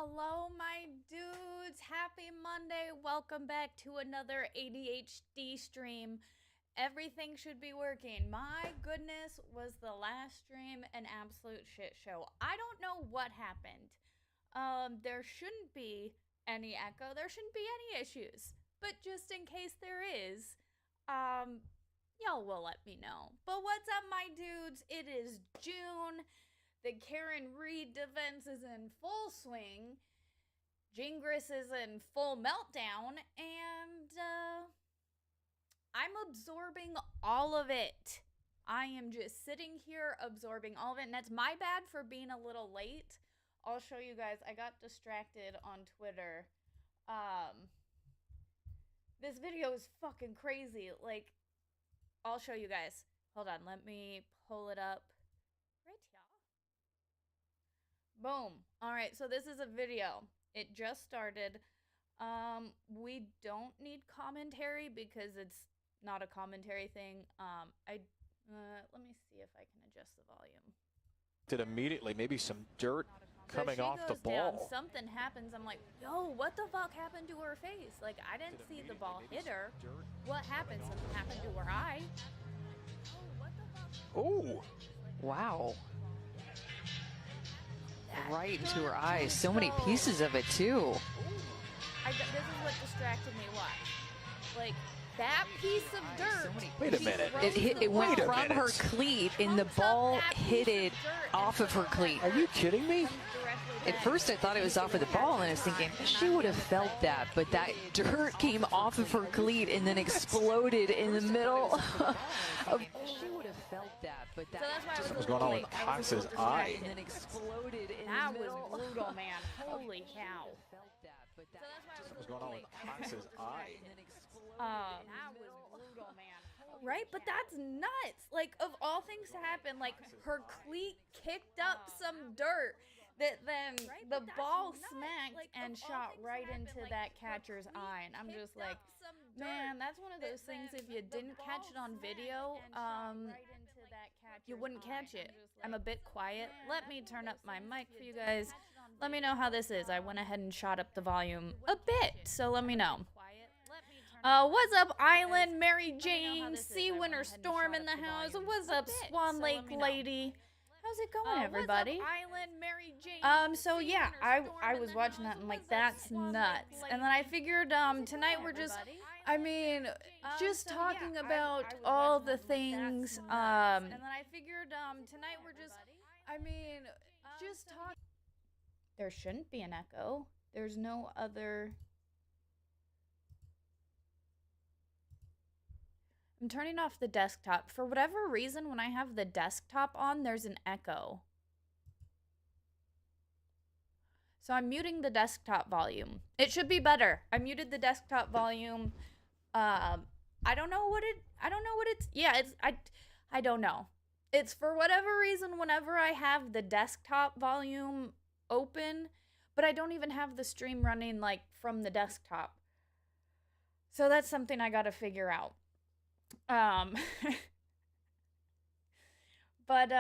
Hello, my dudes. Happy Monday. Welcome back to another ADHD stream. Everything should be working. My goodness, was the last stream an absolute shit show. I don't know what happened. There shouldn't be any echo. There shouldn't be any issues. But just in case there is, y'all will let me know. But what's up, my dudes? It is June. The Karen Reed defense is in full swing. Gingras is in full meltdown. And I'm absorbing all of it. I am just sitting here absorbing all of it. And that's my bad for being a little late. I'll show you guys. I got distracted on Twitter. This video is fucking crazy. Like, I'll show you guys. Hold on. Let me pull it up. Right here. Boom. All right, so this is a video. It just started. We don't need commentary because it's not a commentary thing. Let me see if I can adjust the volume. Did immediately, maybe some dirt coming off the ball. Down, something happens. I'm like, yo, what the fuck happened to her face? Like, I didn't see the ball hit her. What happened? Something happened to her eye. Oh, what the fuck? Oh, wow. Right into her eyes. So many pieces of it, too. This is what distracted me. Watch. Like, that piece of dirt. Wait a minute. It went from her cleat, and the ball hit it off of her cleat. Are you kidding me? At first, I thought it was off of the ball, and I was thinking, she would have felt that. But that dirt came off of her cleat and then exploded in the middle of... She would have felt that, but that... Something was going on with Haas's eye. And then exploded in that the middle. was brutal, man. Holy cow. Something was going on with Haas's eye. That was brutal, man. Right? But that's nuts. Like, of all things to happen, like, her cleat kicked up some dirt that then the ball smacked and shot right into that catcher's eye. And I'm just like, man, that's one of those things, if you didn't catch it on video, you wouldn't catch it. I'm a bit quiet. Let me turn up my mic for you guys. Let me know how this is. I went ahead and shot up the volume a bit, so let me know. What's up, Island, Mary Jane, Sea Winter Storm in the house. What's up, Swan Lake Lady? How's it going, everybody? What's up, Island, Mary Jane? So yeah, I was watching that and like, that's nuts. And then I figured, tonight we're just, I mean, just talking about all the things, and then I figured, tonight we're just, I mean, just talk. There shouldn't be an echo. There's no other. I'm turning off the desktop. For whatever reason, when I have the desktop on, there's an echo. So I'm muting the desktop volume. It should be better. I muted the desktop volume. I don't know what it's, yeah, I don't know. It's for whatever reason, whenever I have the desktop volume open, but I don't even have the stream running like from the desktop. So that's something I gotta figure out. But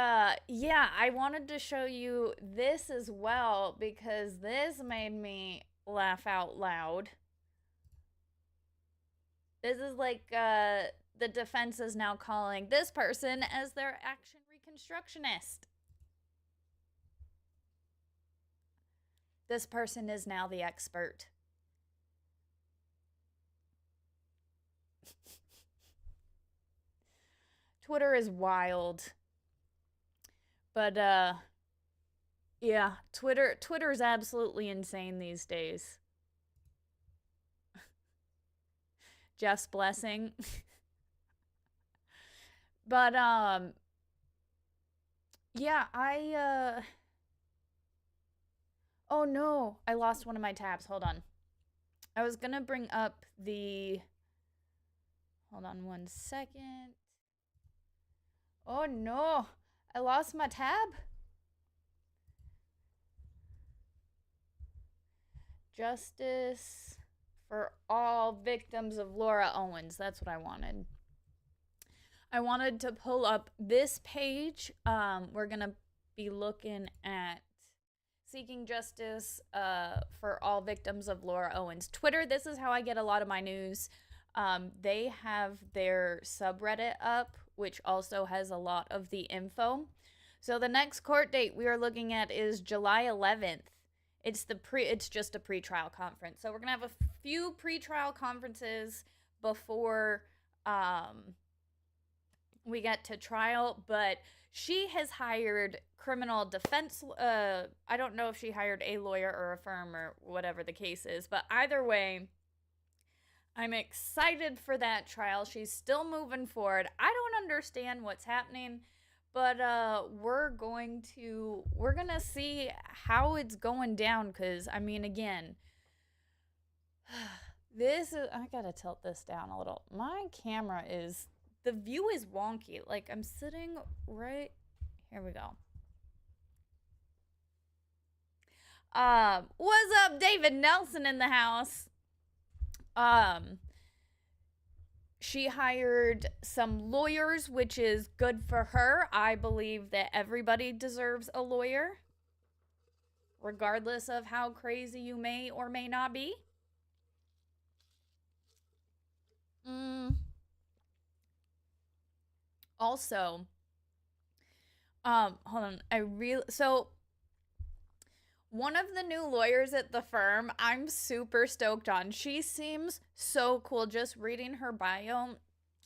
yeah, I wanted to show you this as well because this made me laugh out loud. This is like the defense is now calling this person as their action reconstructionist. This person is now the expert. Twitter is wild. But yeah, Twitter's absolutely insane these days. Jeff's blessing. But yeah, oh no, I lost one of my tabs. Hold on. I was gonna bring up the, hold on one second. Oh no, I lost my tab. Justice for all victims of Laura Owens. That's what I wanted. I wanted to pull up this page. We're gonna be looking at seeking justice for all victims of Laura Owens. Twitter, this is how I get a lot of my news. They have their subreddit up, which also has a lot of the info. So the next court date we are looking at is July 11th. It's just a pre-trial conference. So we're going to have a few pre-trial conferences before we get to trial, but she has hired criminal defense. I don't know if she hired a lawyer or a firm or whatever the case is, but either way, I'm excited for that trial. She's still moving forward. I don't understand what's happening, but we're gonna see how it's going down, because I mean, again, I gotta tilt this down a little. My camera the view is wonky. Like, I'm sitting right here. We go. What's up, David Nelson in the house? She hired some lawyers, which is good for her. I believe that everybody deserves a lawyer, regardless of how crazy you may or may not be. Also, hold on. So one of the new lawyers at the firm, I'm super stoked on. She seems so cool. Just reading her bio.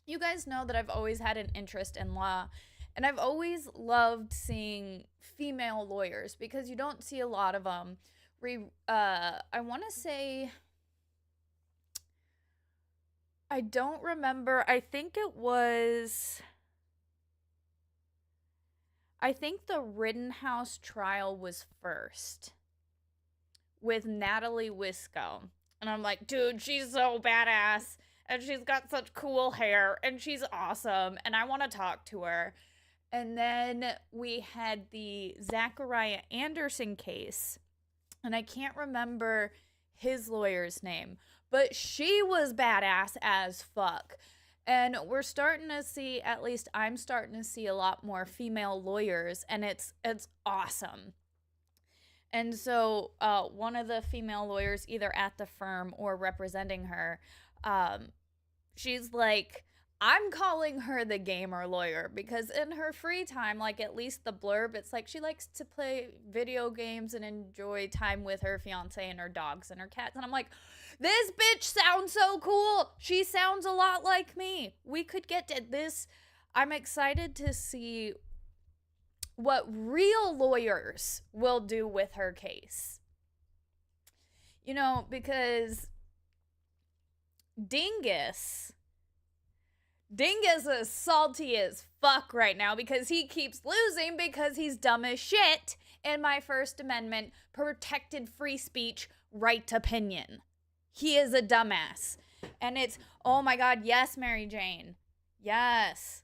You guys know that I've always had an interest in law, and I've always loved seeing female lawyers because you don't see a lot of them. I want to say, I don't remember. I think the Rittenhouse trial was first with Natalie Wisco. And I'm like, dude, she's so badass. And she's got such cool hair. And she's awesome. And I want to talk to her. And then we had the Zachariah Anderson case. And I can't remember his lawyer's name. But she was badass as fuck. And we're starting to see, at least I'm starting to see, a lot more female lawyers, and it's awesome. And so one of the female lawyers, either at the firm or representing her, she's like, I'm calling her the gamer lawyer, because in her free time, like, at least the blurb, it's like she likes to play video games and enjoy time with her fiance and her dogs and her cats. And I'm like, this bitch sounds so cool. She sounds a lot like me. We could get to this. I'm excited to see what real lawyers will do with her case. You know, because Dingus is salty as fuck right now because he keeps losing because he's dumb as shit in my First Amendment protected free speech right to opinion. He is a dumbass. And it's, oh my God, yes, Mary Jane. Yes.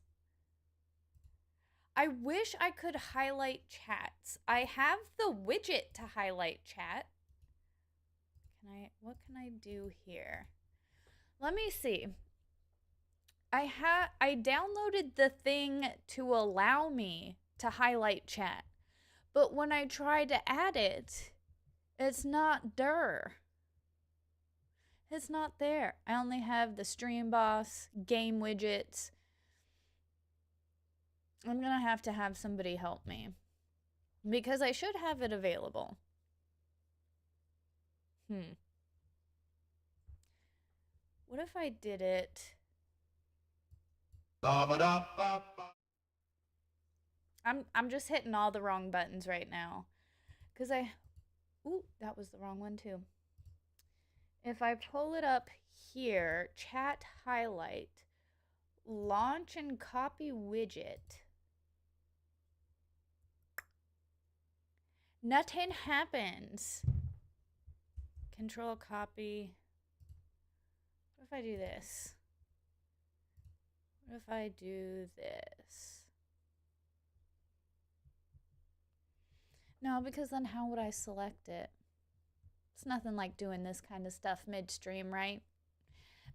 I wish I could highlight chats. I have the widget to highlight chat. What can I do here? Let me see. I downloaded the thing to allow me to highlight chat. But when I try to add it, it's not there. It's not there. I only have the Stream Boss, game widgets. I'm going to have somebody help me, because I should have it available. What if I did it? I'm just hitting all the wrong buttons right now. Because ooh, that was the wrong one too. If I pull it up here, chat highlight, launch and copy widget, nothing happens. Control copy. What if I do this? What if I do this? No, because then how would I select it? It's nothing like doing this kind of stuff midstream, right?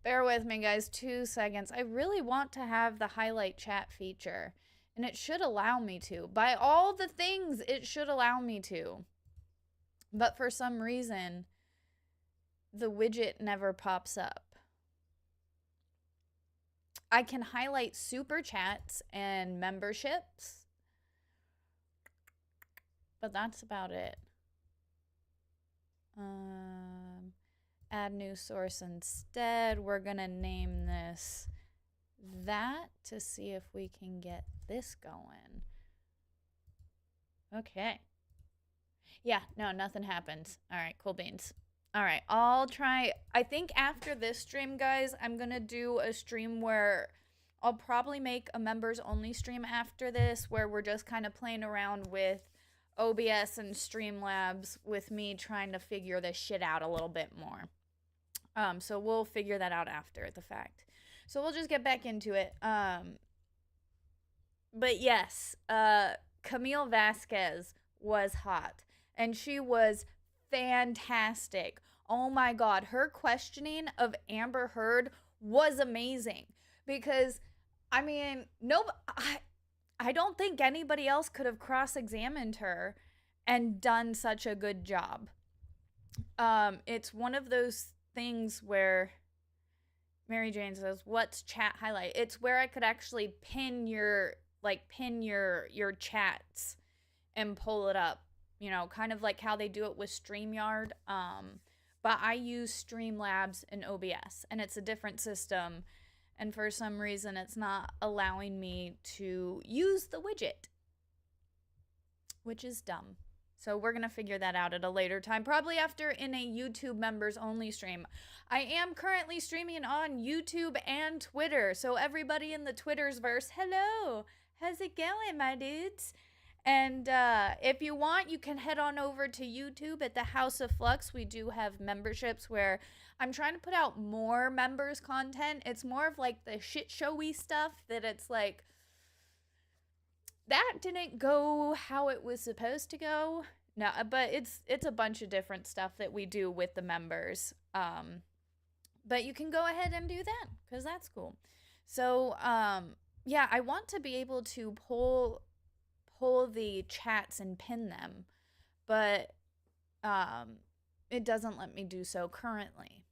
Bear with me, guys. 2 seconds. I really want to have the highlight chat feature, and it should allow me to. By all the things, it should allow me to. But for some reason, the widget never pops up. I can highlight super chats and memberships, but that's about it. Add new source instead. We're gonna name this that to see if we can get this going. Okay. Yeah, no, nothing happens. All right, cool beans. All right, I'll try. I think after this stream, guys, I'm going to do a stream where I'll probably make a members only stream after this, where we're just kind of playing around with OBS and Streamlabs with me trying to figure this shit out a little bit more. So we'll figure that out after the fact. So we'll just get back into it. But yes, Camille Vasquez was hot, and she was fantastic. Oh my God, her questioning of Amber Heard was amazing, because I mean, I don't think anybody else could have cross-examined her and done such a good job. It's one of those things where Mary Jane says, "What's chat highlight?" It's where I could actually pin your chats and pull it up. You know, kind of like how they do it with StreamYard. But I use Streamlabs and OBS, and it's a different system. And for some reason, it's not allowing me to use the widget, which is dumb. So we're going to figure that out at a later time, probably after in a YouTube members only stream. I am currently streaming on YouTube and Twitter. So everybody in the Twitter's verse, hello, how's it going, my dudes? And if you want, you can head on over to YouTube at the House of Flux. We do have memberships where I'm trying to put out more members content. It's more of like the shit showy stuff that it's like, that didn't go how it was supposed to go. No, but it's a bunch of different stuff that we do with the members. But you can go ahead and do that, because that's cool. So, yeah, I want to be able to pull the chats and pin them, but it doesn't let me do so currently,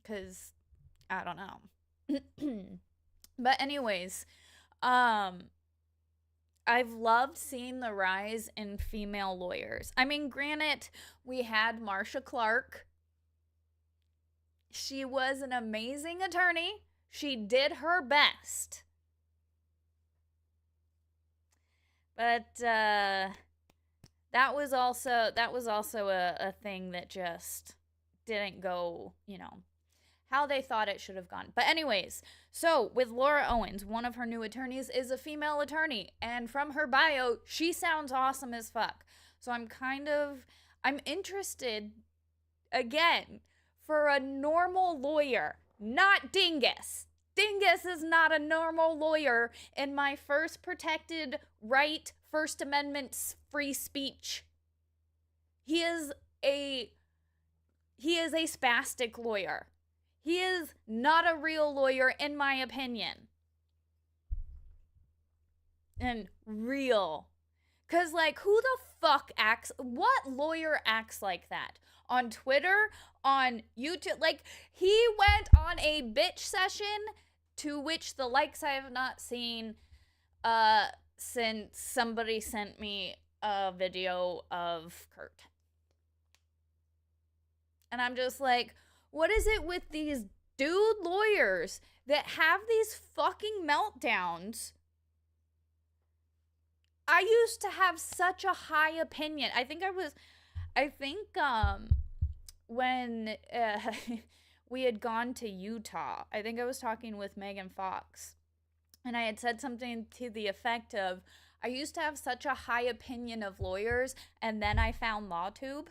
because I don't know. But anyways, I've loved seeing the rise in female lawyers. I mean, granted, we had Marcia Clark. She was an amazing attorney. She did her best. But that was also a thing that just didn't go, you know, how they thought it should have gone. But anyways, so with Laura Owens, one of her new attorneys is a female attorney, and from her bio, she sounds awesome as fuck. So I'm interested, again, for a normal lawyer, not Dingus. Dingus is not a normal lawyer in my first protected right, First Amendment free speech. He is a spastic lawyer. He is not a real lawyer, in my opinion. And real. Because, like, who the fuck what lawyer acts like that? On Twitter, on YouTube? Like, he went on a bitch session to which the likes I have not seen since somebody sent me a video of Kurt. And I'm just like, what is it with these dude lawyers that have these fucking meltdowns? I used to have such a high opinion. I think when we had gone to Utah, I think I was talking with Megan Fox, and I had said something to the effect of, I used to have such a high opinion of lawyers, and then I found LawTube.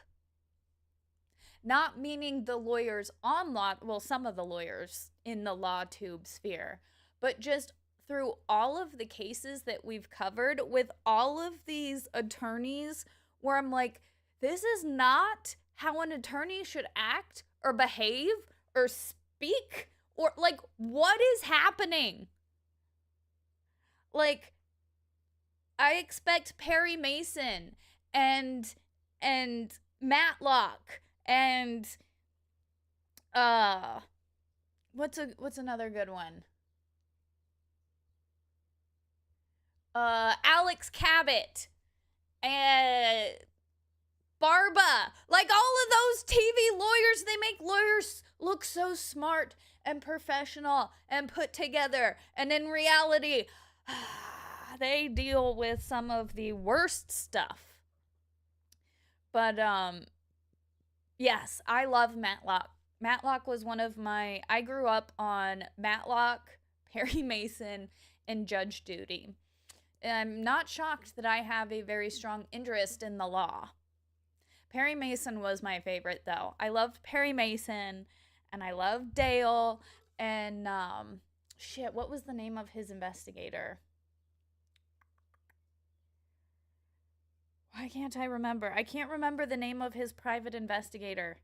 Not meaning the lawyers on some of the lawyers in the LawTube sphere, but just through all of the cases that we've covered with all of these attorneys, where I'm like, this is not how an attorney should act or behave or speak, or like, what is happening? Like, I expect Perry Mason and Matlock and what's another good one? Alex Cabot and Barba. Like all of those TV lawyers, they make lawyers look so smart and professional and put together. And in reality, they deal with some of the worst stuff. But yes, I love Matlock. Matlock was one of my, I grew up on Matlock, Perry Mason, and Judge Judy. I'm not shocked that I have a very strong interest in the law. Perry Mason was my favorite, though. I loved Perry Mason, and I loved Dale, and, what was the name of his investigator? Why can't I remember? I can't remember the name of his private investigator.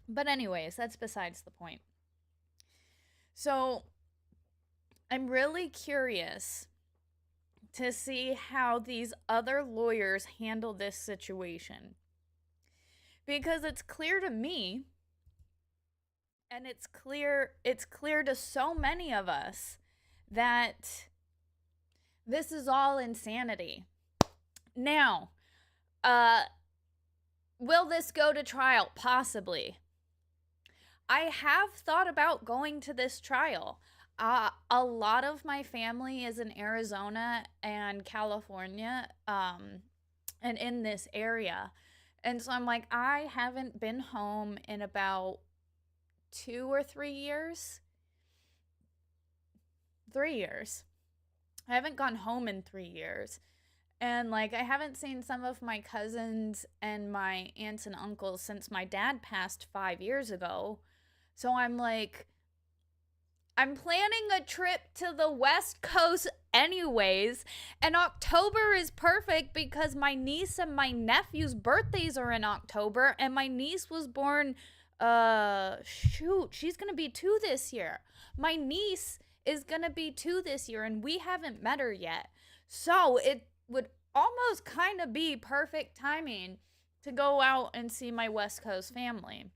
But anyways, that's besides the point. So, I'm really curious to see how these other lawyers handle this situation. Because it's clear to me, and it's clear to so many of us, that this is all insanity. Now, will this go to trial? Possibly. I have thought about going to this trial. A lot of my family is in Arizona and California, and in this area. And so I'm like, I haven't been home in about 2 or 3 years. 3 years. I haven't gone home in 3 years. And like, I haven't seen some of my cousins and my aunts and uncles since my dad passed 5 years ago. So I'm like, I'm planning a trip to the West Coast anyways, and October is perfect because my niece and my nephew's birthdays are in October, and my niece was born, she's gonna be 2 this year. My niece is gonna be 2 this year, and we haven't met her yet. So it would almost kind of be perfect timing to go out and see my West Coast family.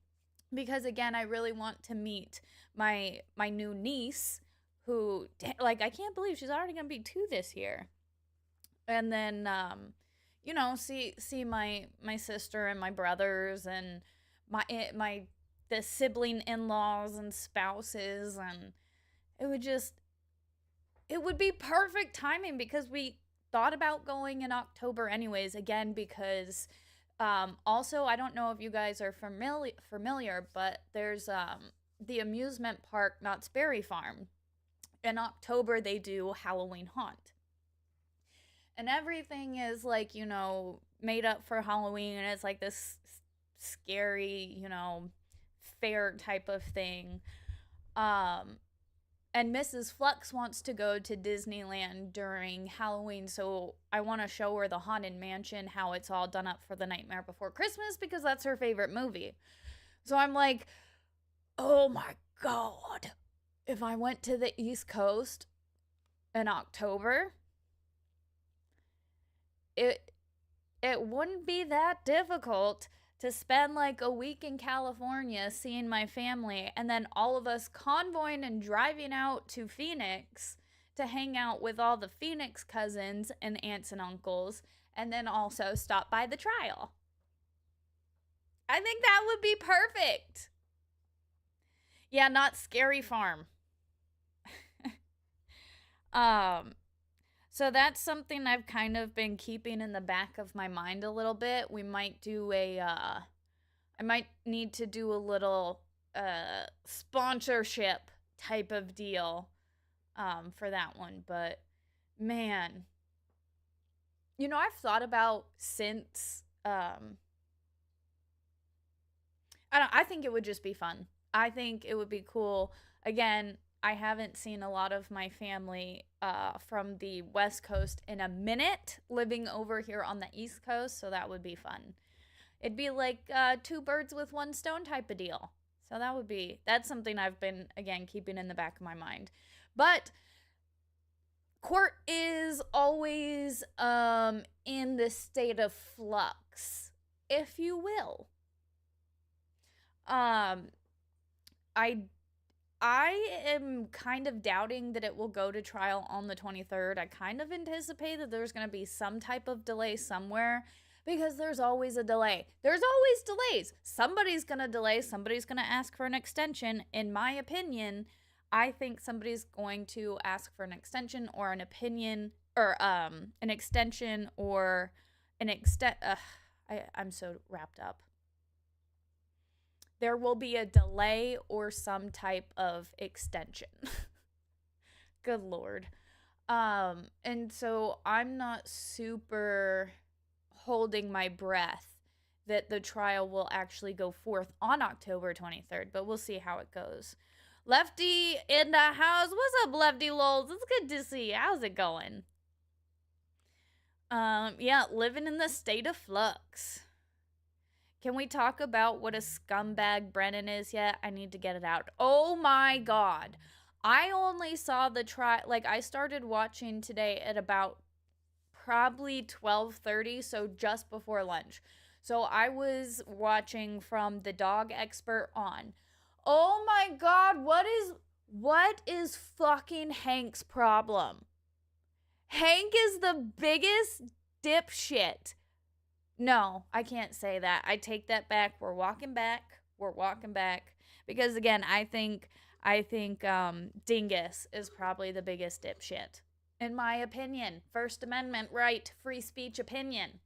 Because again, I really want to meet my new niece, who, like, I can't believe she's already gonna be 2 this year. And then, see my sister and my brothers and the sibling in-laws and spouses, and it would be perfect timing because we thought about going in October anyways, again, because also, I don't know if you guys are familiar, but there's the amusement park Knott's Berry Farm. In October, they do Halloween Haunt. And everything is like, made up for Halloween, and it's like this scary, fair type of thing. And Mrs. Flux wants to go to Disneyland during Halloween, so I want to show her the Haunted Mansion, how it's all done up for The Nightmare Before Christmas, because that's her favorite movie. So I'm like, oh my God, if I went to the East Coast in October, it wouldn't be that difficult to spend like a week in California seeing my family, and then all of us convoying and driving out to Phoenix to hang out with all the Phoenix cousins and aunts and uncles, and then also stop by the trial. I think that would be perfect. Yeah, not Scary Farm. So that's something I've kind of been keeping in the back of my mind a little bit. We might do I might need to do a little sponsorship type of deal for that one. But man, I've thought about since, I think it would just be fun. I think it would be cool. Again, I haven't seen a lot of my family from the West Coast in a minute, living over here on the East Coast, so that would be fun. It'd be like 2 birds with 1 stone type of deal. So that's something I've been, again, keeping in the back of my mind. But court is always in the state of flux, if you will. I am kind of doubting that it will go to trial on the 23rd. I kind of anticipate that there's going to be some type of delay somewhere, because there's always a delay. There's always delays. Somebody's going to delay. Somebody's going to ask for an extension. In my opinion, I think somebody's going to ask for an extension or an opinion, or an extension or an I'm so wrapped up. There will be a delay or some type of extension. Good Lord. And so I'm not super holding my breath that the trial will actually go forth on October 23rd, but we'll see how it goes. Lefty in the house. What's up, Lefty Lols? It's good to see you. How's it going? Yeah, living in the state of flux. Can we talk about what a scumbag Brennan is yet? I need to get it out. Oh my God. I only saw the I started watching today at about probably 12:30, so just before lunch. So I was watching from the dog expert on. Oh my God, what is fucking Hank's problem? Hank is the biggest dipshit. No, I can't say that. I take that back. We're walking back. Because again, I think Dingus is probably the biggest dipshit. In my opinion. First Amendment right, free speech opinion.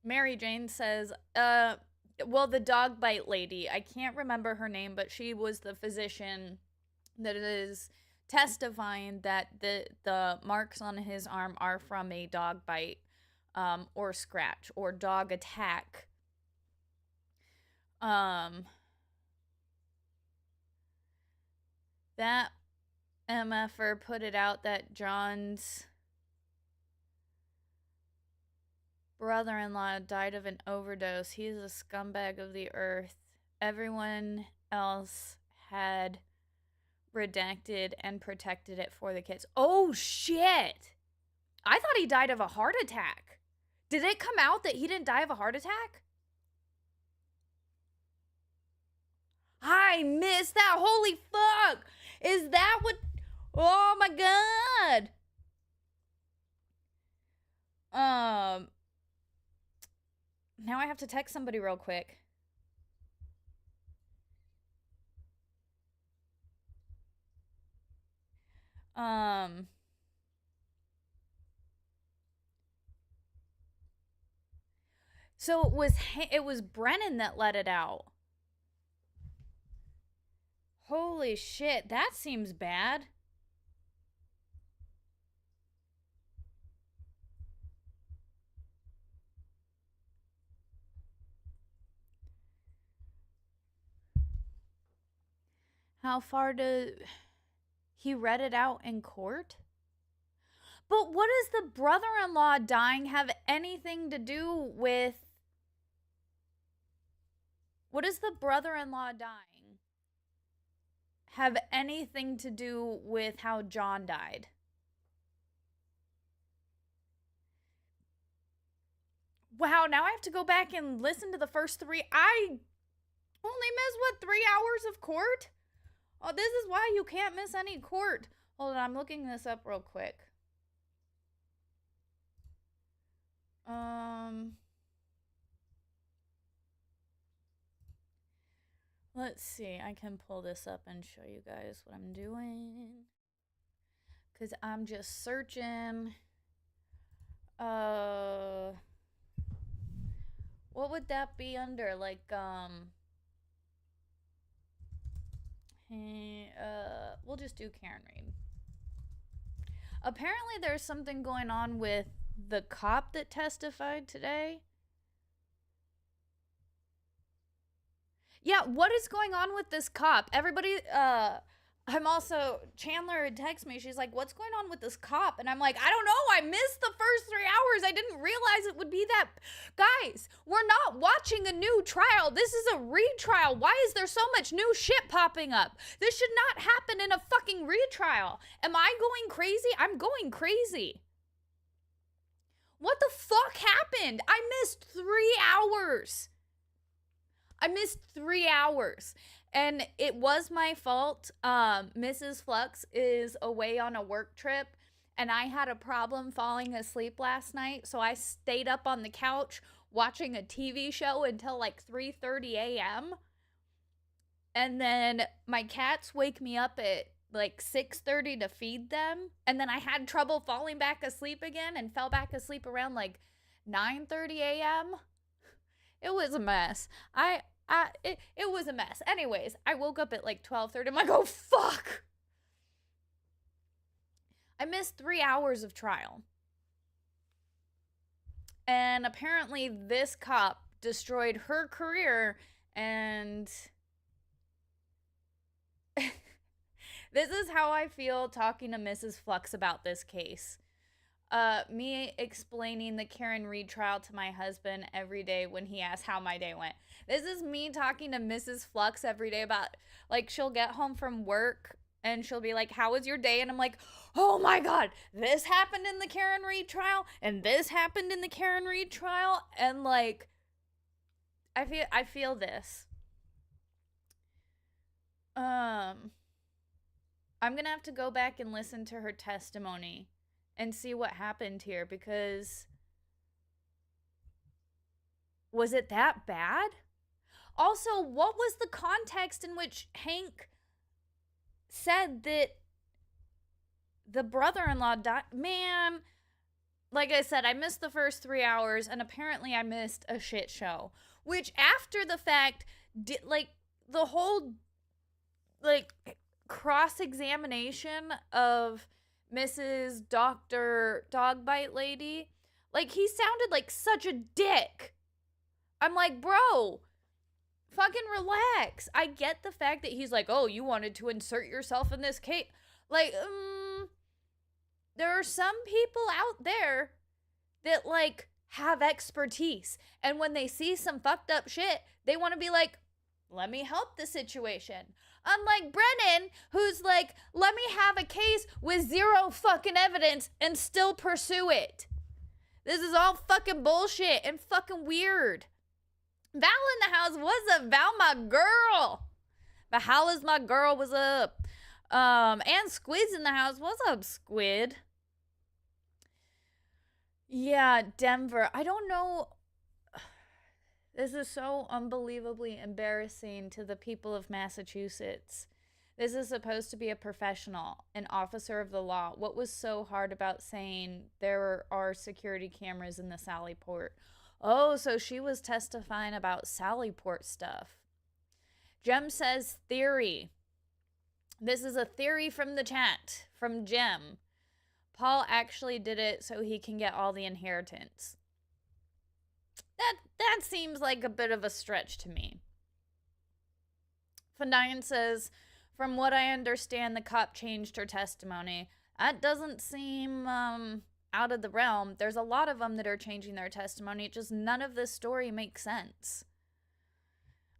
Mary Jane says, well, the dog bite lady, I can't remember her name, but she was the physician that is testifying that the marks on his arm are from a dog bite or scratch or dog attack. That MFer put it out that John's brother-in-law died of an overdose. He's a scumbag of the earth. Everyone else had redacted and protected it for the kids. Oh, shit. I thought he died of a heart attack. Did it come out that he didn't die of a heart attack? I missed that. Holy fuck. Is that what? Oh, my God. Now I have to text somebody real quick. So it was Brennan that let it out. Holy shit, that seems bad. How far he read it out in court? But what does the brother-in-law dying have anything to do with? What does the brother-in-law dying have anything to do with how John died? Wow, now I have to go back and listen to the first 3. I only missed, 3 hours of court? Oh, this is why you can't miss any court. Hold on, I'm looking this up real quick. Let's see. I can pull this up and show you guys what I'm doing. Because I'm just searching. What would that be under? We'll just do Karen Reed. Apparently there's something going on with the cop that testified today. Yeah, what is going on with this cop? Everybody, I'm also, Chandler had texted me. She's like, what's going on with this cop? And I'm like, I don't know. I missed the first 3 hours. I didn't realize it would be that. Guys, we're not watching a new trial. This is a retrial. Why is there so much new shit popping up? This should not happen in a fucking retrial. Am I going crazy? I'm going crazy. What the fuck happened? I missed 3 hours. I missed 3 hours. And it was my fault. Mrs. Flux is away on a work trip, and I had a problem falling asleep last night, so I stayed up on the couch watching a TV show until like 3:30 a.m. And then my cats wake me up at like 6:30 to feed them, and then I had trouble falling back asleep again and fell back asleep around like 9:30 a.m. It was a mess. It was a mess. Anyways, I woke up at like 12:30. I'm like, oh, fuck. I missed 3 hours of trial. And apparently this cop destroyed her career, and this is how I feel talking to Mrs. Flux about this case. Me explaining the Karen Read trial to my husband every day when he asks how my day went. This is me talking to Mrs. Flux every day about, like, she'll get home from work and she'll be like, how was your day? And I'm like, oh my God, this happened in the Karen Read trial and this happened in the Karen Read trial. And like, I feel this. I'm gonna have to go back and listen to her testimony and see what happened here, because was it that bad? Also, what was the context in which Hank said that the brother-in-law died? Man, like I said, I missed the first 3 hours, and apparently I missed a shit show, which after the fact, like, the whole, like, cross-examination of Mrs. Dr. Dogbite Lady, like, he sounded like such a dick. I'm like, bro, fucking relax. I get the fact that he's like, oh, you wanted to insert yourself in this case. Like, there are some people out there that, like, have expertise. And when they see some fucked up shit, they want to be like, let me help the situation. Unlike Brennan, who's like, let me have a case with zero fucking evidence and still pursue it. This is all fucking bullshit and fucking weird. Val in the house, what's up, Val, my girl? Valhalla's my girl, what's up? And Squid's in the house, what's up, Squid? Yeah, Denver, I don't know. This is so unbelievably embarrassing to the people of Massachusetts. This is supposed to be a professional, an officer of the law. What was so hard about saying there are security cameras in the Sallyport? Oh, so she was testifying about Sallyport stuff. Jem says theory. This is a theory from the chat, from Jem. Paul actually did it so he can get all the inheritance. That seems like a bit of a stretch to me. Fandine says, from what I understand, the cop changed her testimony. That doesn't seem out of the realm. There's a lot of them that are changing their testimony. Just none of this story makes sense.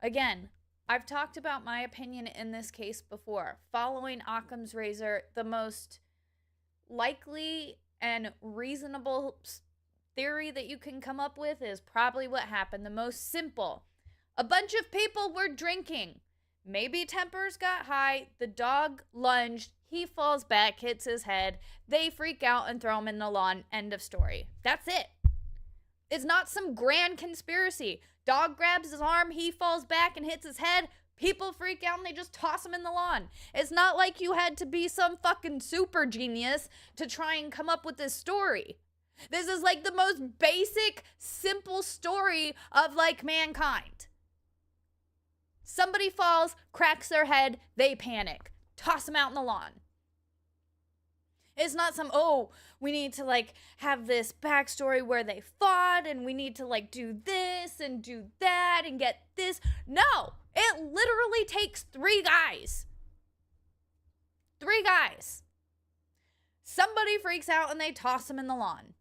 Again, I've talked about my opinion in this case before. Following Occam's razor, the most likely and reasonable theory that you can come up with is probably what happened. The most simple. A bunch of people were drinking. Maybe tempers got high. The dog lunged. He falls back, hits his head. They freak out and throw him in the lawn. End of story. That's it. It's not some grand conspiracy. Dog grabs his arm. He falls back and hits his head. People freak out and they just toss him in the lawn. It's not like you had to be some fucking super genius to try and come up with this story. This is like the most basic, simple story of, like, mankind. Somebody falls, cracks their head, they panic. Toss them out in the lawn. It's not some, oh, we need to, like, have this backstory where they fought and we need to, like, do this and do that and get this. No, it literally takes 3 guys. 3 guys. Somebody freaks out and they toss him in the lawn.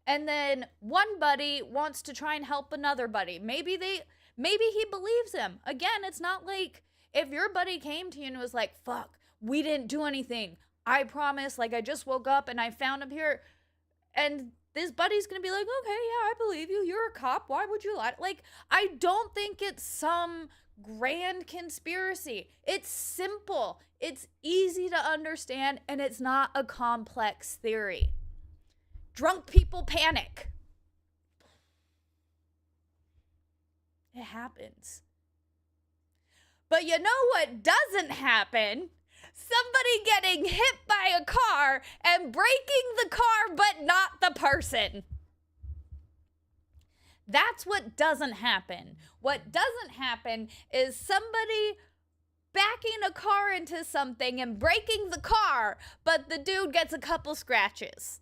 And then one buddy wants to try and help another buddy. Maybe he believes him. Again, it's not like if your buddy came to you and was like, fuck, we didn't do anything. I promise, like I just woke up and I found him here. And this buddy's going to be like, okay, yeah, I believe you. You're a cop. Why would you lie? Like, I don't think it's some grand conspiracy. It's simple. It's easy to understand, and it's not a complex theory. Drunk people panic. It happens. But you know what doesn't happen? Somebody getting hit by a car and breaking the car, but not the person. That's what doesn't happen. What doesn't happen is somebody backing a car into something and breaking the car, but the dude gets a couple scratches.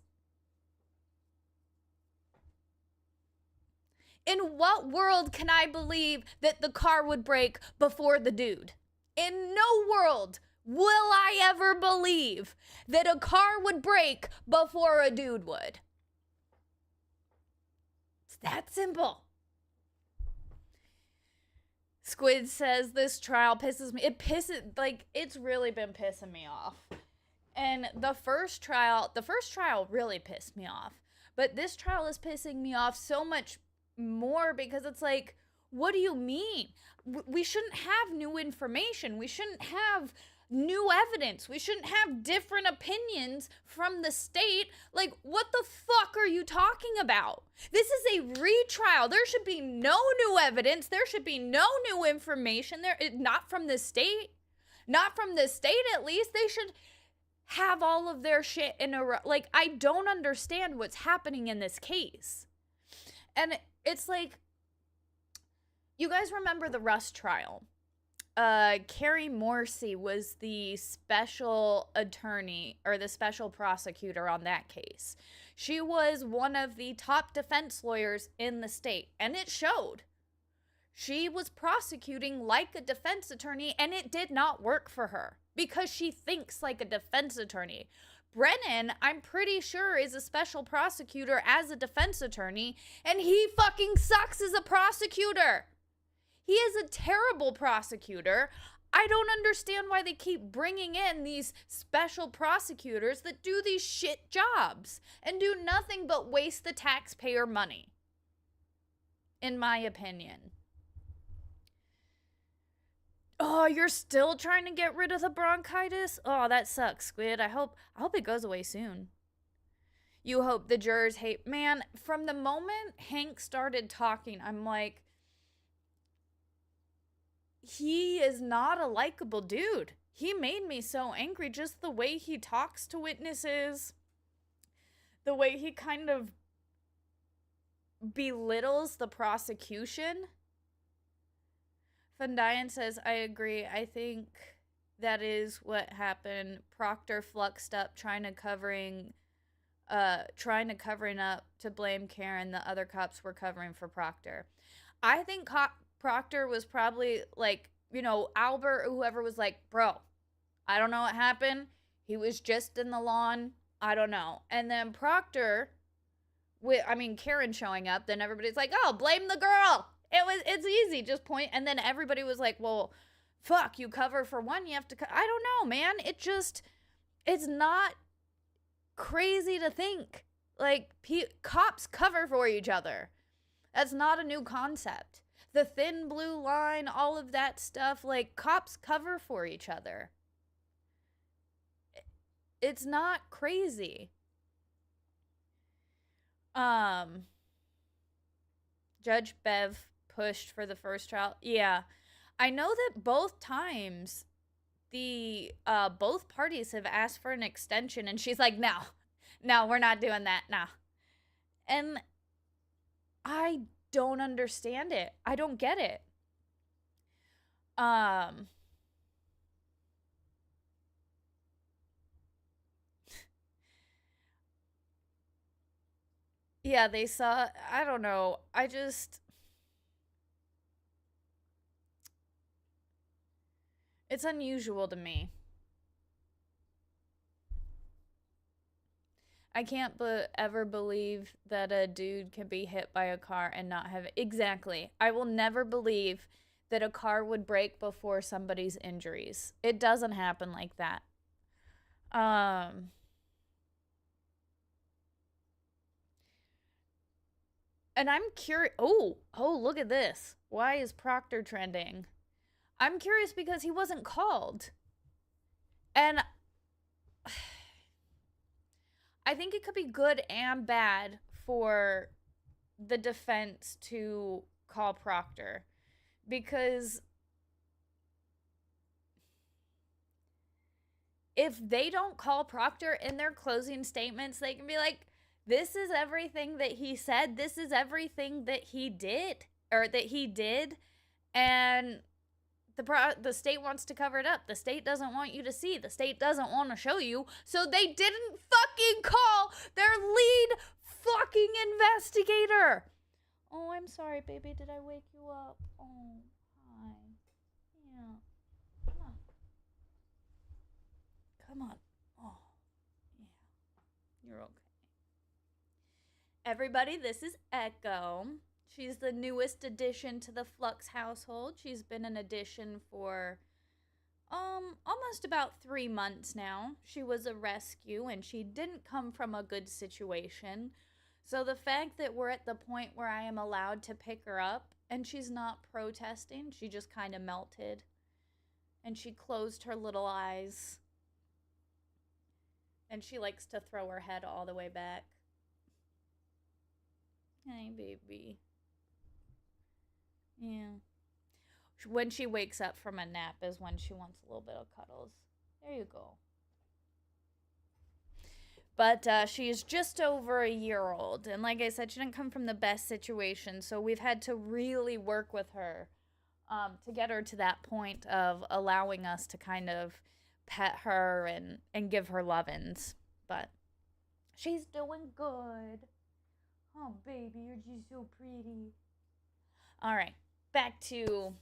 In what world can I believe that the car would break before the dude? In no world will I ever believe that a car would break before a dude would. It's that simple. Squid says this trial pisses me. It's really been pissing me off. And the first trial really pissed me off. But this trial is pissing me off so much more because it's like, what do you mean? We shouldn't have new information. We shouldn't have new evidence. We shouldn't have different opinions from the state. Like, what the fuck are you talking about? This is a retrial. There should be no new evidence. There should be no new information there. Not from the state. Not from the state, at least. They should have all of their shit in a row. Like, I don't understand what's happening in this case. And it's like, you guys remember the Rust trial? Carrie Morrissey was the special attorney or the special prosecutor on that case. She was one of the top defense lawyers in the state, and it showed. She was prosecuting like a defense attorney, and it did not work for her because she thinks like a defense attorney. Brennan, I'm pretty sure, is a special prosecutor as a defense attorney, and he fucking sucks as a prosecutor. He is a terrible prosecutor. I don't understand why they keep bringing in these special prosecutors that do these shit jobs and do nothing but waste the taxpayer money, in my opinion. Oh, you're still trying to get rid of the bronchitis? Oh, that sucks, Squid. I hope it goes away soon. You hope the jurors hate... Man, from the moment Hank started talking, I'm like, he is not a likable dude. He made me so angry. Just the way he talks to witnesses, the way he kind of belittles the prosecution. Fundian says, I agree. I think that is what happened. Proctor fluxed up trying to covering up to blame Karen. The other cops were covering for Proctor. I think Proctor was probably like, Albert or whoever was like, bro, I don't know what happened. He was just in the lawn. I don't know. And then Proctor, Karen showing up, then everybody's like, oh, blame the girl. It's easy, just point. And then everybody was like, well, fuck, you cover for one, you have to, I don't know, man. It's not crazy to think. Like, cops cover for each other. That's not a new concept. The thin blue line, all of that stuff, like, cops cover for each other. It's not crazy. Judge Bev pushed for the first trial. Yeah. I know that both times both parties have asked for an extension, and she's like, no, we're not doing that. No. And I don't understand it. I don't get it. Yeah, they saw, I don't know. It's unusual to me. I can't ever believe that a dude can be hit by a car and not have... Exactly. I will never believe that a car would break before somebody's injuries. It doesn't happen like that. And I'm curious... Oh, look at this. Why is Proctor trending? I'm curious because he wasn't called. And I think it could be good and bad for the defense to call Proctor. Because if they don't call Proctor in their closing statements, they can be like, this is everything that he said. This is everything that he did. And the state wants to cover it up. The state doesn't want you to see. The state doesn't want to show you. So they didn't fucking call their lead fucking investigator. Oh, I'm sorry, baby. Did I wake you up? Oh, hi. Yeah. Come on. Come on. Oh, yeah. You're okay. Everybody, this is Echo. She's the newest addition to the Flux household. She's been an addition for almost about 3 months now. She was a rescue and she didn't come from a good situation. So the fact that we're at the point where I am allowed to pick her up and she's not protesting, she just kind of melted. And she closed her little eyes. And she likes to throw her head all the way back. Hey, baby. Yeah. When she wakes up from a nap is when she wants a little bit of cuddles. There you go. But she is just over a year old. And like I said, she didn't come from the best situation. So we've had to really work with her to get her to that point of allowing us to kind of pet her and give her lovin's. But she's doing good. Oh, baby, you're just so pretty. All right, back to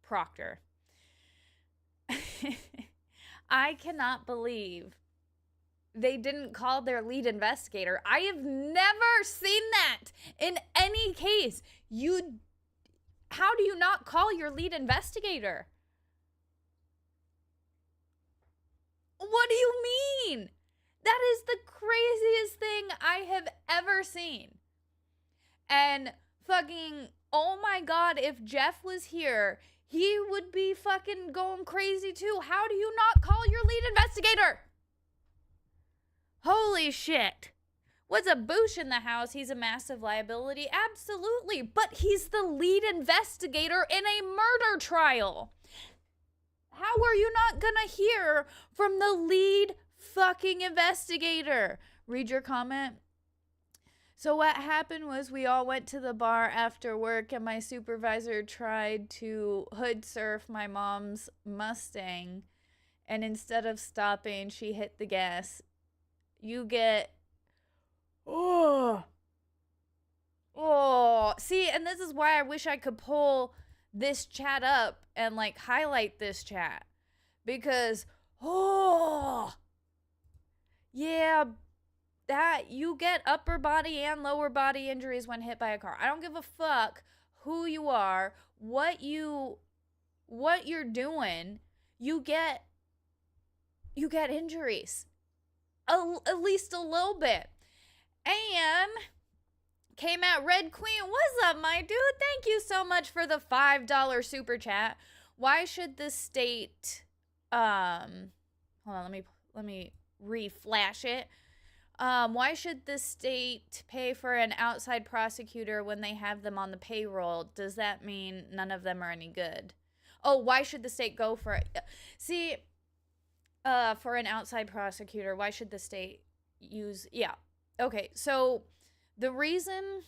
Proctor. I cannot believe they didn't call their lead investigator. I have never seen that in any case. How do you not call your lead investigator? What do you mean? That is the craziest thing I have ever seen. And fucking, oh my God, if Jeff was here, he would be fucking going crazy too. How do you not call your lead investigator? Holy shit. Was a Boosh in the house? He's a massive liability? Absolutely. But he's the lead investigator in a murder trial. How are you not gonna hear from the lead fucking investigator? Read your comment. So what happened was we all went to the bar after work and my supervisor tried to hood surf my mom's Mustang, and instead of stopping, she hit the gas. You get... Oh, see, and this is why I wish I could pull this chat up and like highlight this chat, because yeah, that you get upper body and lower body injuries when hit by a car. I don't give a fuck who you are, what you're doing. You get injuries, at least a little bit. And came at Red Queen. What's up, my dude? Thank you so much for the $5 super chat. Why should the state hold on, let me reflash it. Why should the state pay for an outside prosecutor when they have them on the payroll? Does that mean none of them are any good? Oh, why should the state go for it? See, for an outside prosecutor, why should the state use... Yeah. Okay, so the reason...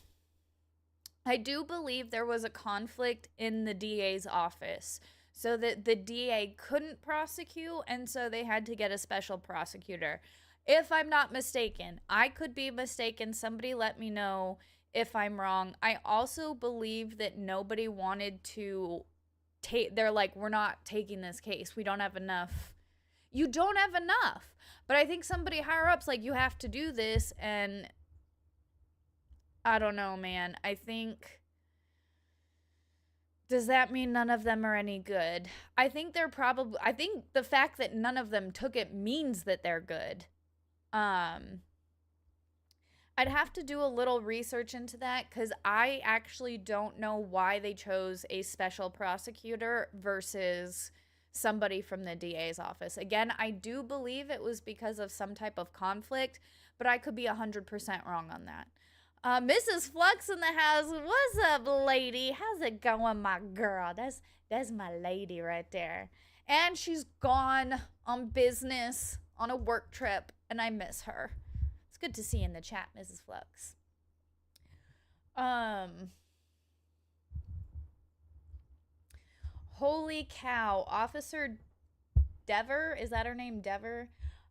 I do believe there was a conflict in the DA's office, so that the DA couldn't prosecute, and so they had to get a special prosecutor. If I'm not mistaken, I could be mistaken. Somebody let me know if I'm wrong. I also believe that nobody wanted to take... They're like, we're not taking this case. We don't have enough You don't have enough. But I think somebody higher up's like, you have to do this, and I don't know, man. I think, does that mean none of them are any good? I think they're probably, I think the fact that none of them took it means that they're good. I'd have to do a little research into that, because I actually don't know why they chose a special prosecutor versus somebody from the DA's office. Again, I do believe it was because of some type of conflict, but I could be 100% wrong on that. Mrs. Flux in the house. What's up, lady? How's it going, my girl? That's my lady right there. And she's gone on business, on a work trip, and I miss her. It's good to see you in the chat, Mrs. Flux. Holy cow. Officer Dever, is that her name, Dever?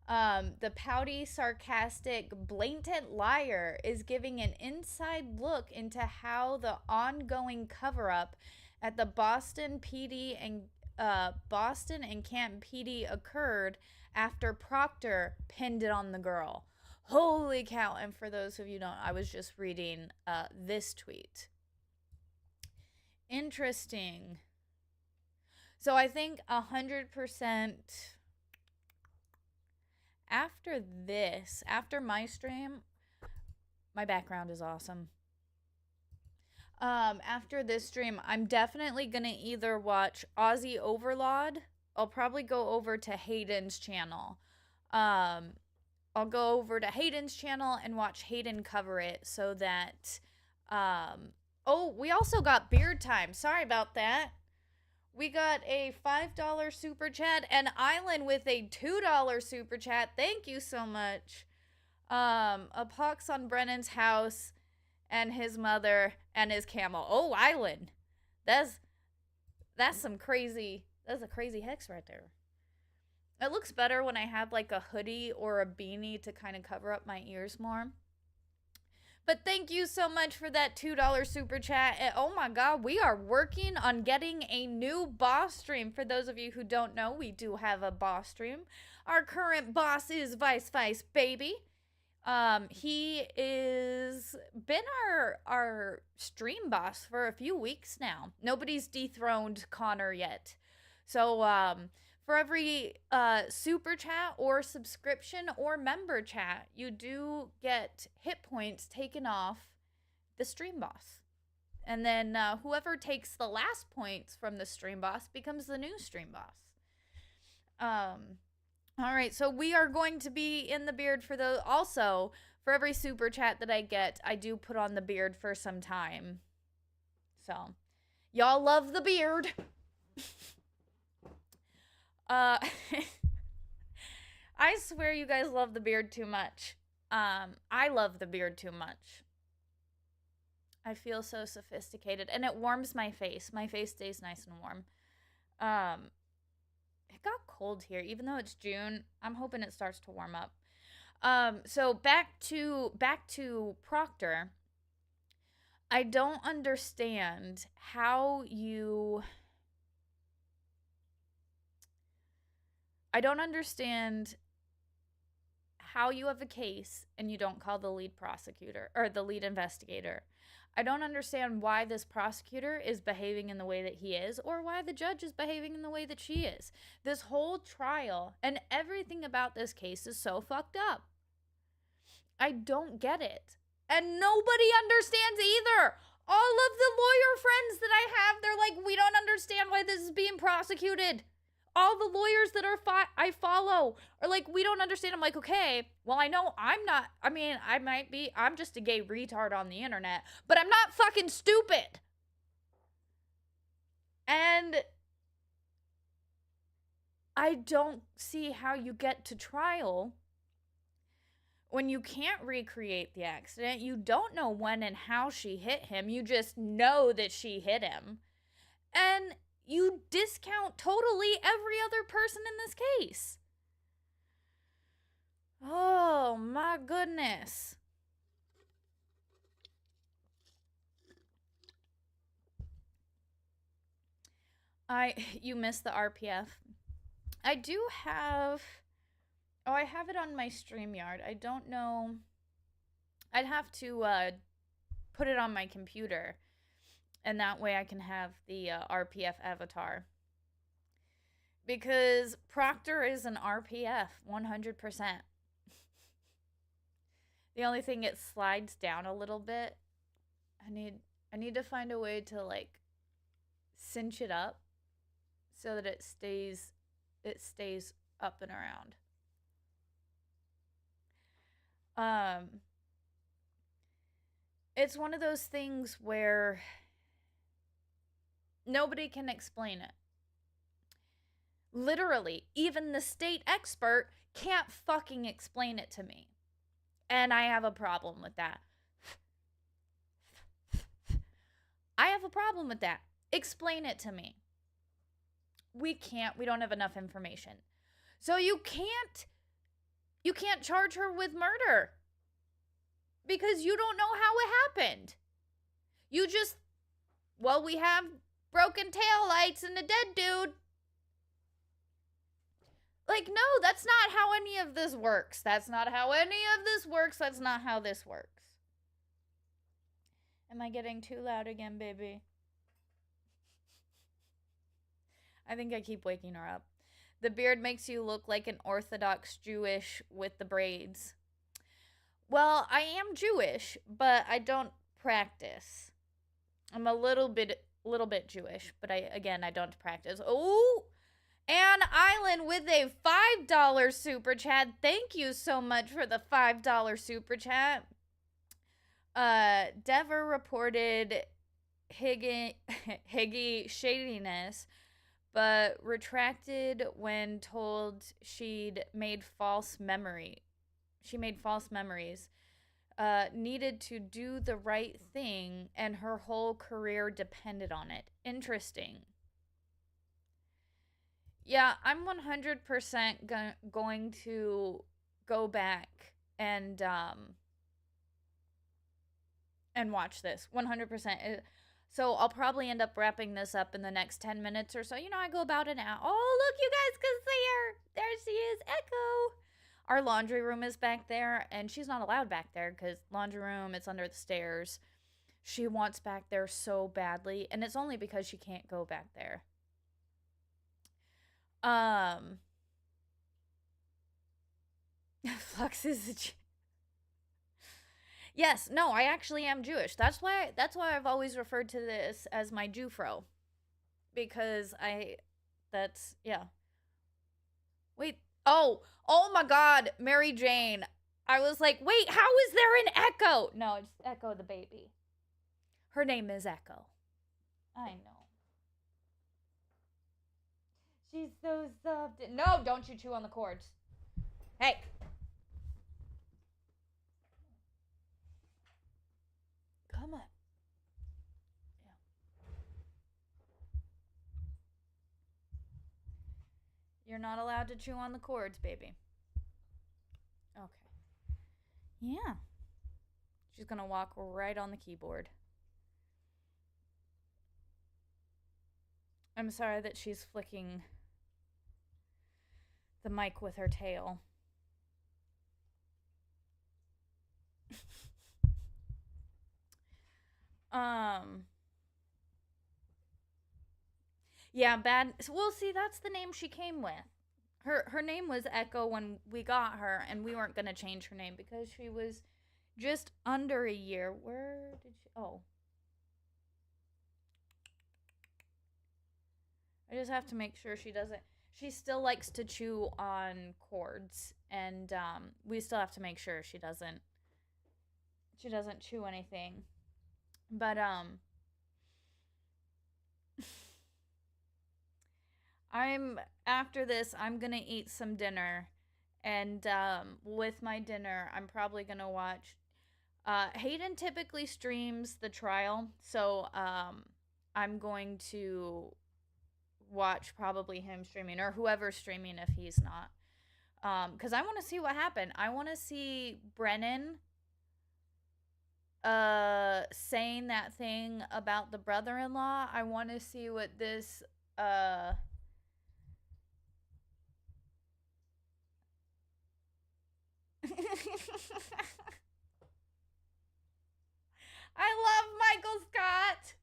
The pouty, sarcastic, blatant liar is giving an inside look into how the ongoing cover-up at the Boston and Canton PD occurred after Proctor pinned it on the girl. Holy cow. And for those of you who don't, I was just reading this tweet. Interesting. So I think 100% after this, after my stream, my background is awesome. After this stream, I'm definitely going to either watch Aussie Overlord. I'll probably go over to Hayden's channel. I'll go over to Hayden's channel and watch Hayden cover it so that, oh, we also got beard time. Sorry about that. We got a $5 super chat and Island with a $2 super chat. Thank you so much. A pox on Brennan's house and his mother and his camel. Oh, Island. That's some crazy, that's a crazy hex right there. It looks better when I have like a hoodie or a beanie to kind of cover up my ears more. But thank you so much for that $2 super chat. And oh my God, we are working on getting a new boss stream. For those of you who don't know, we do have a boss stream. Our current boss is Vice Baby. He is been our stream boss for a few weeks now. Nobody's dethroned Connor yet. So, for every super chat or subscription or member chat, you do get hit points taken off the stream boss. And then whoever takes the last points from the stream boss becomes the new stream boss. All right, so we are going to be in the beard for the... Also, for every super chat that I get, I do put on the beard for some time. So, y'all love the beard. I swear you guys love the beard too much. I love the beard too much. I feel so sophisticated, and it warms my face. My face stays nice and warm. It got cold here, even though it's June. I'm hoping it starts to warm up. So back to Proctor. I don't understand how you... I don't understand how you have a case and you don't call the lead prosecutor or the lead investigator. I don't understand why this prosecutor is behaving in the way that he is or why the judge is behaving in the way that she is. This whole trial and everything about this case is so fucked up. I don't get it. And nobody understands either. All of the lawyer friends that I have, they're like, we don't understand why this is being prosecuted. All the lawyers that I follow are like, we don't understand. I'm like, okay, well, I know I'm not, I mean, I'm just a gay retard on the internet, but I'm not fucking stupid. And I don't see how you get to trial when you can't recreate the accident. You don't know when and how she hit him. You just know that she hit him. And you discount totally every other person in this case. Oh my goodness. You missed the RPF. I do have... Oh, I have it on my StreamYard. I don't know... I'd have to put it on my computer. And that way I can have the RPF avatar. Because Proctor is an RPF, 100%. The only thing, it slides down a little bit. I need to find a way to, like, cinch it up so that it stays up and around. It's one of those things where nobody can explain it. Literally, even the state expert can't fucking explain it to me. And I have a problem with that. I have a problem with that. Explain it to me. We don't have enough information. So you can't charge her with murder. Because you don't know how it happened. You just, well, we have broken taillights and a dead dude. Like, no, that's not how any of this works. That's not how any of this works. That's not how this works. Am I getting too loud again, baby? I think I keep waking her up. The beard makes you look like an Orthodox Jewish with the braids. Well, I am Jewish, but I don't practice. I'm a little bit Jewish, but I don't practice. Oh, Ann Island with a $5 super chat. Thank you so much for the $5 super chat. Dever reported Higgy shadiness, but retracted when told she made false memories. Needed to do the right thing, and her whole career depended on it. Interesting. Yeah, I'm 100% going to go back and watch this. 100%. So I'll probably end up wrapping this up in the next 10 minutes or so. You know, I go about an hour. Oh, look, you guys can see her. There she is, Echo. Our laundry room is back there, and she's not allowed back there because laundry room, it's under the stairs. She wants back there so badly, and it's only because she can't go back there. Flux is a Yes, no, I actually am Jewish. That's why I've always referred to this as my Jewfro. Because yeah. Wait, oh my God, Mary Jane. I was like, wait, how is there an Echo? No, it's Echo the baby. Her name is Echo. I know. She's so soft. No, don't you chew on the cords. Hey. Come on. Yeah. You're not allowed to chew on the cords, baby. Okay. Yeah. She's gonna walk right on the keyboard. I'm sorry that she's flicking the mic with her tail. Yeah, bad. Well, see, that's the name she came with. Her name was Echo when we got her, and we weren't going to change her name because she was just under a year. Where did she... Oh. I just have to make sure she doesn't... She still likes to chew on cords, and we still have to make sure she doesn't chew anything. But, after this, I'm gonna eat some dinner, and, with my dinner, I'm probably gonna watch, Hayden typically streams the trial, so, I'm going to watch probably him streaming, or whoever's streaming if he's not, because I want to see what happened. I want to see Brennan, saying that thing about the brother-in-law. I want to see what this, I love Michael Scott.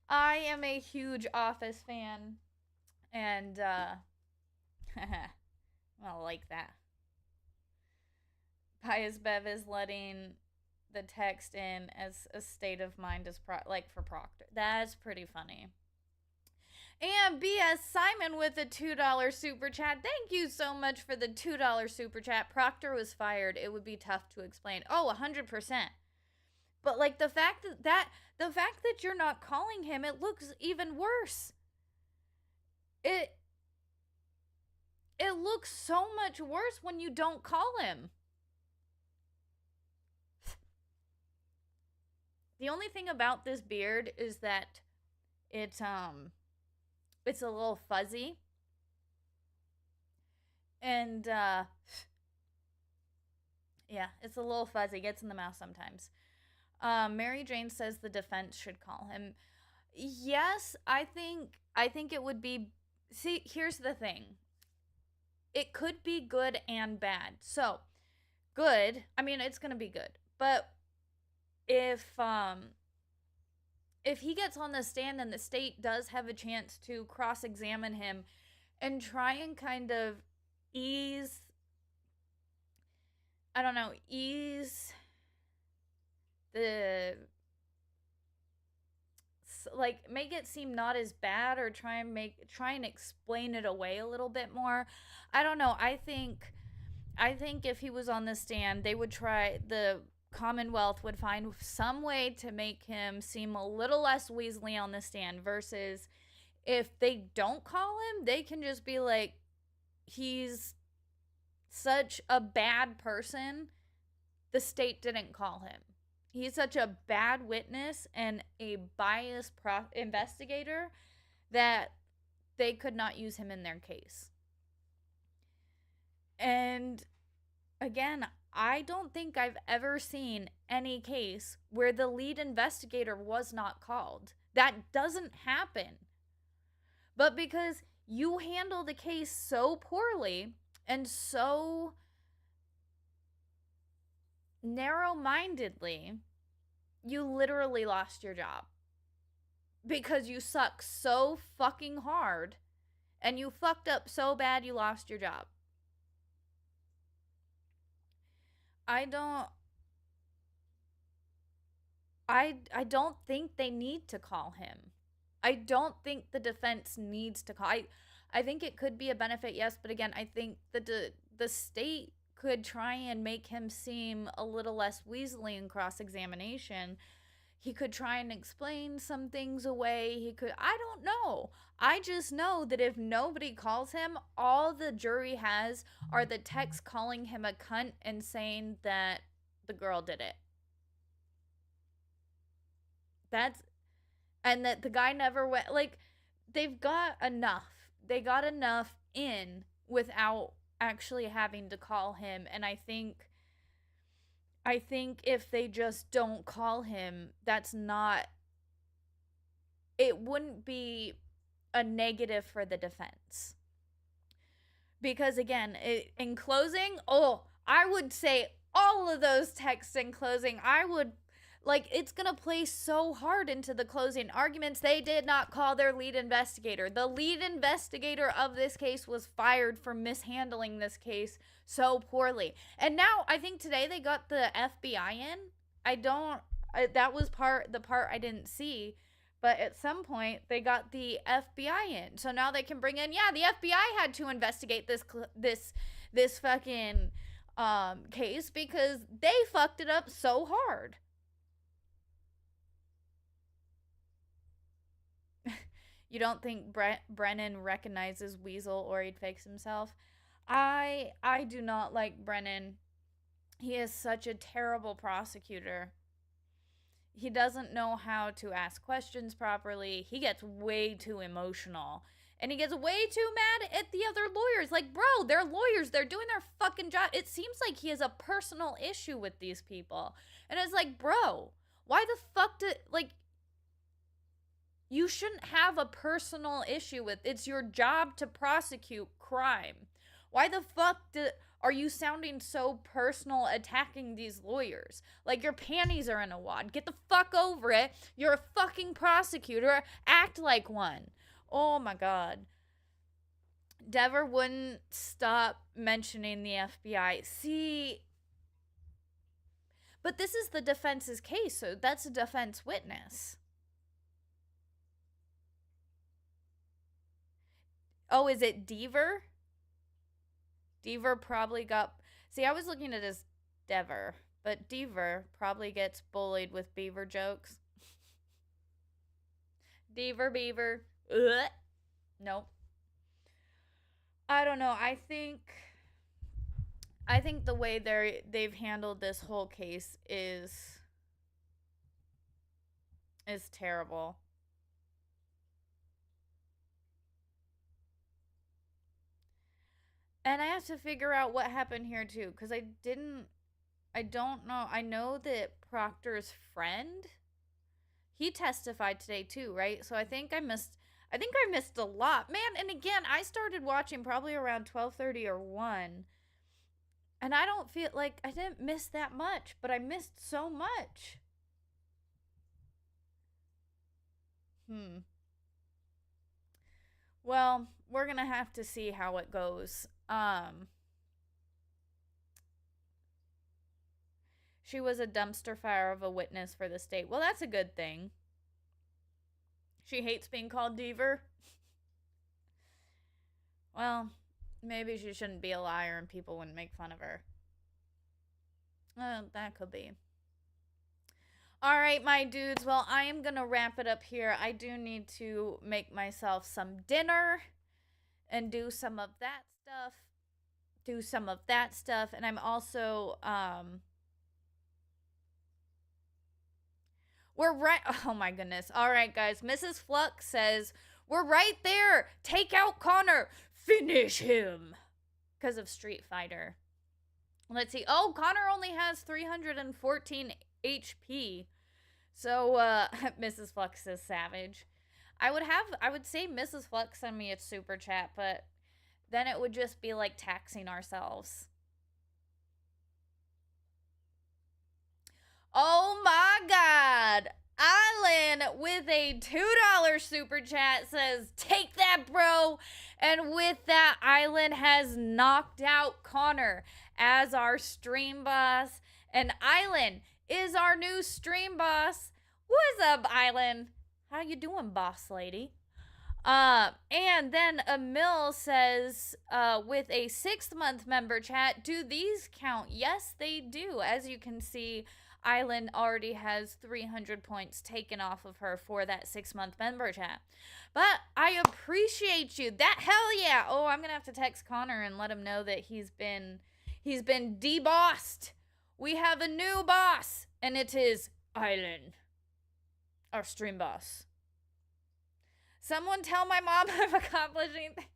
I am a huge Office fan. And, I like that. Pius Bev is letting the text in as a state of mind as for Proctor. That's pretty funny. And BS Simon with a $2 super chat. Thank you so much for the $2 super chat. Proctor was fired. It would be tough to explain. Oh, 100%. But like the fact that you're not calling him, it looks even worse. It looks so much worse when you don't call him. The only thing about this beard is that it's a little fuzzy. And yeah, it's a little fuzzy. Gets in the mouth sometimes. Mary Jane says the defense should call him. Yes, I think it would be. See, here's the thing. It could be good and bad. So, good. I mean, it's gonna be good. But if he gets on the stand, then the state does have a chance to cross-examine him and try and kind of ease the, like, make it seem not as bad, or try and explain it away a little bit more. I don't know. I think if he was on the stand, the Commonwealth would find some way to make him seem a little less weaselly on the stand, versus if they don't call him, they can just be like, he's such a bad person, the state didn't call him. He's such a bad witness and a biased investigator that they could not use him in their case. And again, I don't think I've ever seen any case where the lead investigator was not called. That doesn't happen. But because you handle the case so poorly and so narrow-mindedly, you literally lost your job. Because you suck so fucking hard and you fucked up so bad you lost your job. I don't think they need to call him. I don't think the defense needs to call. I think it could be a benefit, yes, but again, I think the state could try and make him seem a little less weaselly in cross-examination. He could try and explain some things away. I don't know. I just know that if nobody calls him, all the jury has are the texts calling him a cunt and saying that the girl did it. And that the guy never went, like, they've got enough. They got enough in without actually having to call him. And I think if they just don't call him, it wouldn't be a negative for the defense. Because again, in closing, I would say all of those texts in closing, it's going to play so hard into the closing arguments. They did not call their lead investigator. The lead investigator of this case was fired for mishandling this case so poorly. And now, I think today they got the FBI in. That was the part I didn't see. But at some point, they got the FBI in. So now they can bring in, the FBI had to investigate this fucking case because they fucked it up so hard. You don't think Brennan recognizes Weasel or he'd fix himself? I do not like Brennan. He is such a terrible prosecutor. He doesn't know how to ask questions properly. He gets way too emotional. And he gets way too mad at the other lawyers. Like, bro, they're lawyers. They're doing their fucking job. It seems like he has a personal issue with these people. And it's like, bro, why the fuck you shouldn't have a personal issue with, it's your job to prosecute crime. Why the fuck are you sounding so personal attacking these lawyers? Like, your panties are in a wad. Get the fuck over it. You're a fucking prosecutor. Act like one. Oh my God. Dever wouldn't stop mentioning the FBI. See, but this is the defense's case, so that's a defense witness. Oh, is it Dever? Dever probably got... See, I was looking at his Dever, but Dever probably gets bullied with beaver jokes. Dever, beaver. Ugh. Nope. I don't know. I think the way they've handled this whole case is terrible. And I have to figure out what happened here too, because I don't know. I know that Proctor's friend, he testified today too, right? So I think I missed a lot, man. And again, I started watching probably around 12:30 or 1, and I don't feel like I didn't miss that much, but I missed so much. Well, we're gonna have to see how it goes. She was a dumpster fire of a witness for the state. Well, that's a good thing. She hates being called Dever. Well, maybe she shouldn't be a liar and people wouldn't make fun of her. That could be. All right, my dudes. Well, I am going to wrap it up here. I do need to make myself some dinner and do some of that stuff. And I'm also, we're right. Oh my goodness. All right, guys. Mrs. Flux says, we're right there. Take out Connor. Finish him. Because of Street Fighter. Let's see. Oh, Connor only has 314 HP. So, Mrs. Flux is savage. I would say Mrs. Flux send me a super chat, but then it would just be like taxing ourselves. Oh my God. Island with a $2 super chat says, take that, bro. And with that, Island has knocked out Connor as our stream boss. And Island is our new stream boss. What's up, Island? How you doing, boss lady? And then Emil says, with a 6th-month member chat, do these count? Yes, they do. As you can see, Island already has 300 points taken off of her for that 6-month member chat. But I appreciate you. That hell yeah. Oh, I'm gonna have to text Connor and let him know that he's been debossed. We have a new boss, and it is Island, our stream boss. Someone tell my mom I'm accomplishing things.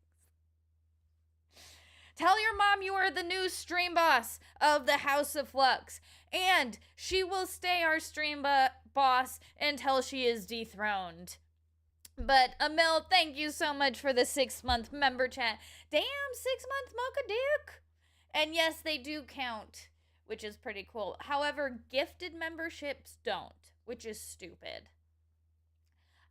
Tell your mom you are the new stream boss of the House of Flux. And she will stay our stream boss until she is dethroned. But, Emil, thank you so much for the 6-month member chat. Damn, 6-month mocha dick. And yes, they do count, which is pretty cool. However, gifted memberships don't, which is stupid.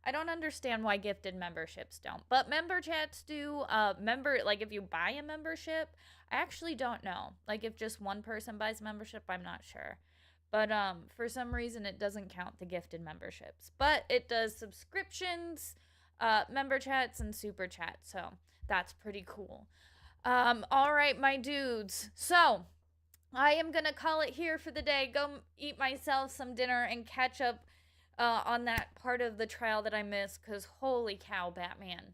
I don't understand why gifted memberships don't, but member chats do. Like if you buy a membership, I actually don't know. Like if just one person buys a membership, I'm not sure. But for some reason, it doesn't count the gifted memberships. But it does subscriptions, member chats, and super chats. So that's pretty cool. All right, my dudes. So I am going to call it here for the day. Go eat myself some dinner and catch up on that part of the trial that I missed, because holy cow, Batman.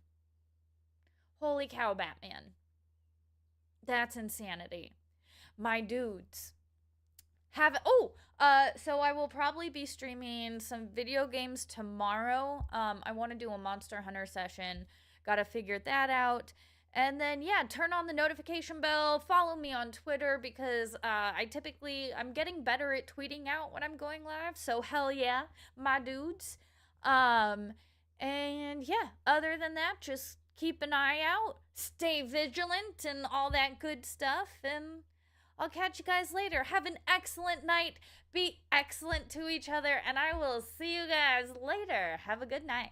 Holy cow, Batman. That's insanity. My dudes. So I will probably be streaming some video games tomorrow. I want to do a Monster Hunter session. Gotta figure that out. And then, yeah, turn on the notification bell. Follow me on Twitter because I'm getting better at tweeting out when I'm going live. So, hell yeah, my dudes. And yeah, other than that, just keep an eye out, stay vigilant, and all that good stuff. And I'll catch you guys later. Have an excellent night. Be excellent to each other, and I will see you guys later. Have a good night.